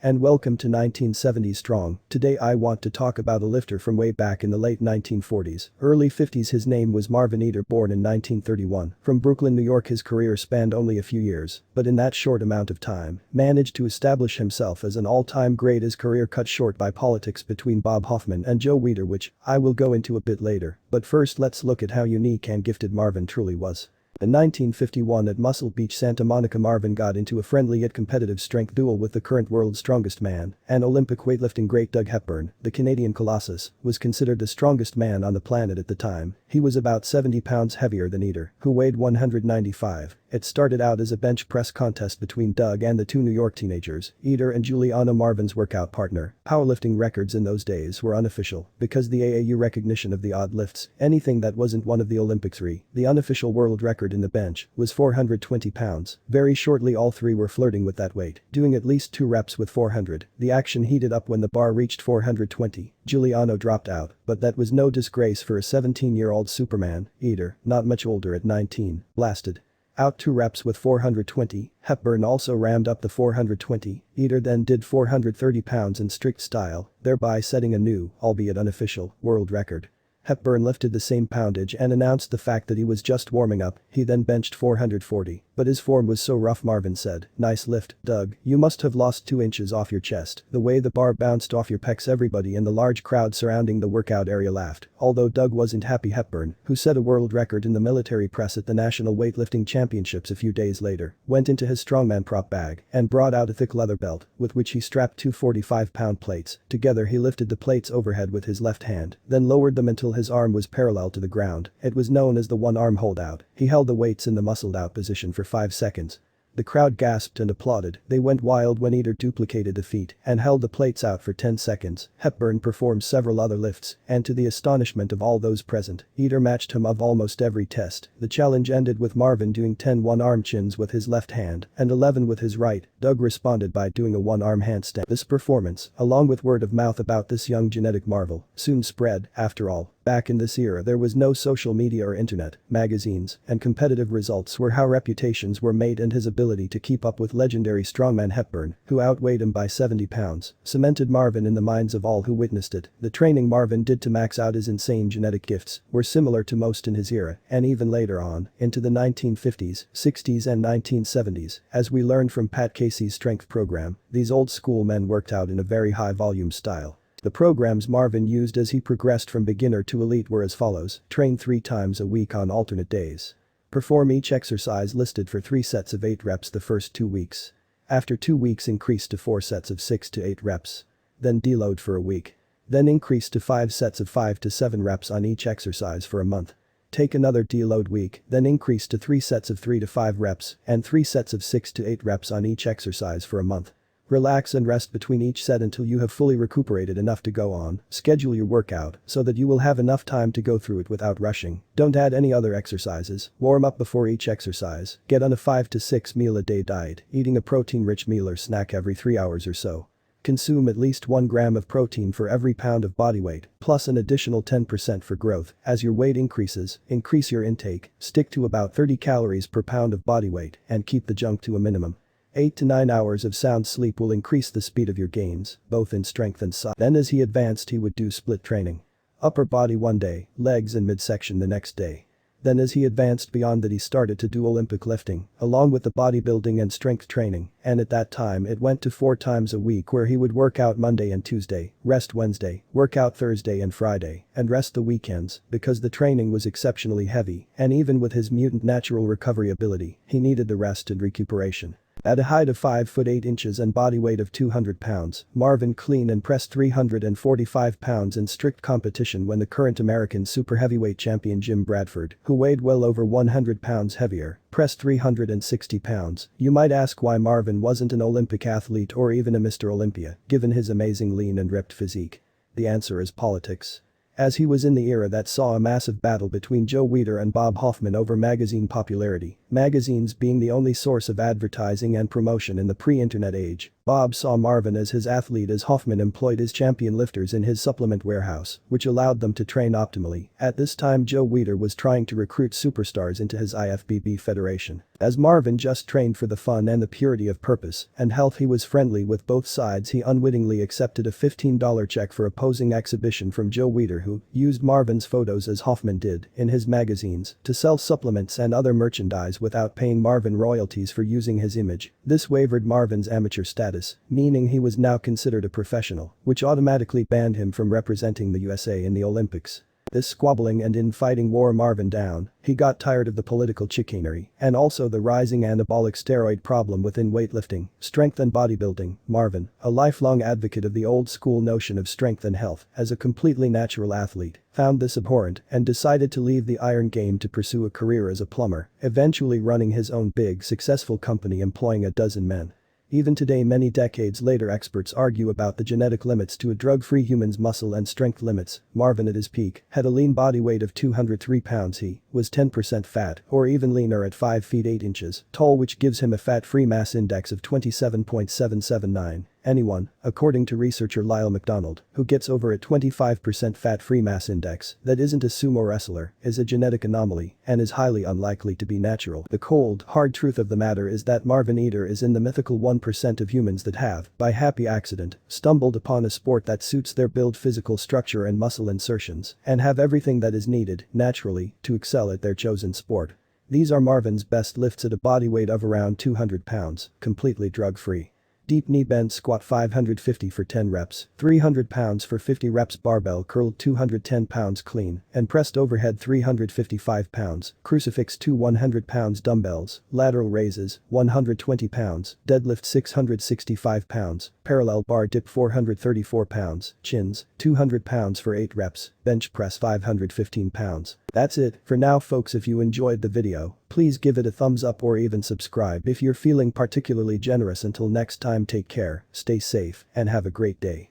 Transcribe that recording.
and welcome to 1970s Strong. Today I want to talk about a lifter from way back in the late 1940s, early 50s. His name was Marvin Eder, born in 1931. From Brooklyn, New York. His career spanned only a few years, but in that short amount of time, managed to establish himself as an all-time great. His career cut short by politics between Bob Hoffman and Joe Weider, which I will go into a bit later, but first let's look at how unique and gifted Marvin truly was. In 1951 at Muscle Beach, Santa Monica, Marvin got into a friendly yet competitive strength duel with the current world's strongest man and Olympic weightlifting great Doug Hepburn. The Canadian Colossus was considered the strongest man on the planet at the time. He was about 70 pounds heavier than Eder, who weighed 195. It started out as a bench press contest between Doug and the two New York teenagers, Eder and Giuliano, Marvin's workout partner. Powerlifting records in those days were unofficial because the AAU recognition of the odd lifts, anything that wasn't one of the Olympic three. The unofficial world record in the bench was 420 pounds. Very shortly all three were flirting with that weight, doing at least 2 reps with 400. The action heated up when the bar reached 420. Giuliano dropped out, but that was no disgrace for a 17-year-old Superman. Eder, not much older at 19, blasted out 2 reps with 420. Hepburn also rammed up the 420. Eder then did 430 pounds in strict style, thereby setting a new, albeit unofficial, world record. Hepburn lifted the same poundage and announced the fact that he was just warming up. He then benched 440, but his form was so rough. Marvin said, "Nice lift, Doug, you must have lost 2 inches off your chest. The way the bar bounced off your pecs." Everybody in the large crowd surrounding the workout area laughed, although Doug wasn't happy. Hepburn, who set a world record in the military press at the National Weightlifting Championships a few days later, went into his strongman prop bag and brought out a thick leather belt with which he strapped 2 45-pound plates. Together he lifted the plates overhead with his left hand, then lowered them until his arm was parallel to the ground. It was known as the one-arm holdout. He held the weights in the muscled-out position for 5 seconds. The crowd gasped and applauded. They went wild when Eder duplicated the feat and held the plates out for 10 seconds. Hepburn performed several other lifts, and to the astonishment of all those present, Eder matched him of almost every test. The challenge ended with Marvin doing 10 one-arm chins with his left hand and 11 with his right. Doug responded by doing a one-arm handstand. This performance, along with word of mouth about this young genetic marvel, soon spread. After all, back in this era there was no social media or internet, magazines, and competitive results were how reputations were made, and his ability to keep up with legendary strongman Hepburn, who outweighed him by 70 pounds, cemented Marvin in the minds of all who witnessed it. The training Marvin did to max out his insane genetic gifts were similar to most in his era, and even later on, into the 1950s, 60s and 1970s, as we learned from Pat Casey's strength program, these old school men worked out in a very high volume style. The programs Marvin used as he progressed from beginner to elite were as follows: train 3 times a week on alternate days. Perform each exercise listed for 3 sets of 8 reps the first 2 weeks. After 2 weeks increase to 4 sets of 6 to 8 reps. Then deload for a week. Then increase to 5 sets of 5 to 7 reps on each exercise for a month. Take another deload week, then increase to 3 sets of 3 to 5 reps and 3 sets of 6 to 8 reps on each exercise for a month. Relax and rest between each set until you have fully recuperated enough to go on. Schedule your workout so that you will have enough time to go through it without rushing. Don't add any other exercises. Warm up before each exercise. Get on a 5 to 6 meal a day diet, eating a protein-rich meal or snack every 3 hours or so. Consume at least 1 gram of protein for every pound of body weight, plus an additional 10% for growth. As your weight increases, increase your intake. Stick to about 30 calories per pound of body weight and keep the junk to a minimum. 8 to 9 hours of sound sleep will increase the speed of your gains, both in strength and size. Then as he advanced he would do split training. Upper body one day, legs and midsection the next day. Then as he advanced beyond that he started to do Olympic lifting, along with the bodybuilding and strength training, and at that time it went to 4 times a week where he would work out Monday and Tuesday, rest Wednesday, work out Thursday and Friday, and rest the weekends, because the training was exceptionally heavy, and even with his mutant natural recovery ability, he needed the rest and recuperation. At a height of 5 foot 8 inches and body weight of 200 pounds, Marvin clean and pressed 345 pounds in strict competition when the current American super heavyweight champion Jim Bradford, who weighed well over 100 pounds heavier, pressed 360 pounds. You might ask why Marvin wasn't an Olympic athlete or even a Mr. Olympia, given his amazing lean and ripped physique. The answer is politics. As he was in the era that saw a massive battle between Joe Weider and Bob Hoffman over magazine popularity, magazines being the only source of advertising and promotion in the pre-internet age. Bob saw Marvin as his athlete as Hoffman employed his champion lifters in his supplement warehouse, which allowed them to train optimally. At this time Joe Weider was trying to recruit superstars into his IFBB federation. As Marvin just trained for the fun and the purity of purpose and health, he was friendly with both sides. He unwittingly accepted a $15 check for a posing exhibition from Joe Weider, who used Marvin's photos as Hoffman did in his magazines to sell supplements and other merchandise without paying Marvin royalties for using his image. This wavered Marvin's amateur status, meaning he was now considered a professional, which automatically banned him from representing the USA in the Olympics. This squabbling and infighting wore Marvin down. He got tired of the political chicanery and also the rising anabolic steroid problem within weightlifting, strength and bodybuilding. Marvin, a lifelong advocate of the old school notion of strength and health as a completely natural athlete, found this abhorrent and decided to leave the iron game to pursue a career as a plumber, eventually running his own big successful company employing a dozen men. Even today, many decades later, experts argue about the genetic limits to a drug-free human's muscle and strength limits. Marvin at his peak had a lean body weight of 203 pounds. He was 10% fat or even leaner at 5 feet 8 inches tall, which gives him a fat-free mass index of 27.779. Anyone, according to researcher Lyle McDonald, who gets over a 25% fat-free mass index that isn't a sumo wrestler is a genetic anomaly and is highly unlikely to be natural. The cold, hard truth of the matter is that Marvin Eder is in the mythical 1% of humans that have, by happy accident, stumbled upon a sport that suits their build, physical structure and muscle insertions, and have everything that is needed, naturally, to excel at their chosen sport. These are Marvin's best lifts at a body weight of around 200 pounds, completely drug-free. Deep knee bend squat 550 for 10 reps, 300 pounds for 50 reps, barbell curl 210 pounds clean, and pressed overhead 355 pounds, crucifix 2 100 pounds dumbbells, lateral raises 120 pounds, deadlift 665 pounds, parallel bar dip 434 pounds, chins 200 pounds for 8 reps, bench press 515 pounds. That's it for now, folks. If you enjoyed the video, please give it a thumbs up or even subscribe if you're feeling particularly generous. Until next time, take care, stay safe, and have a great day.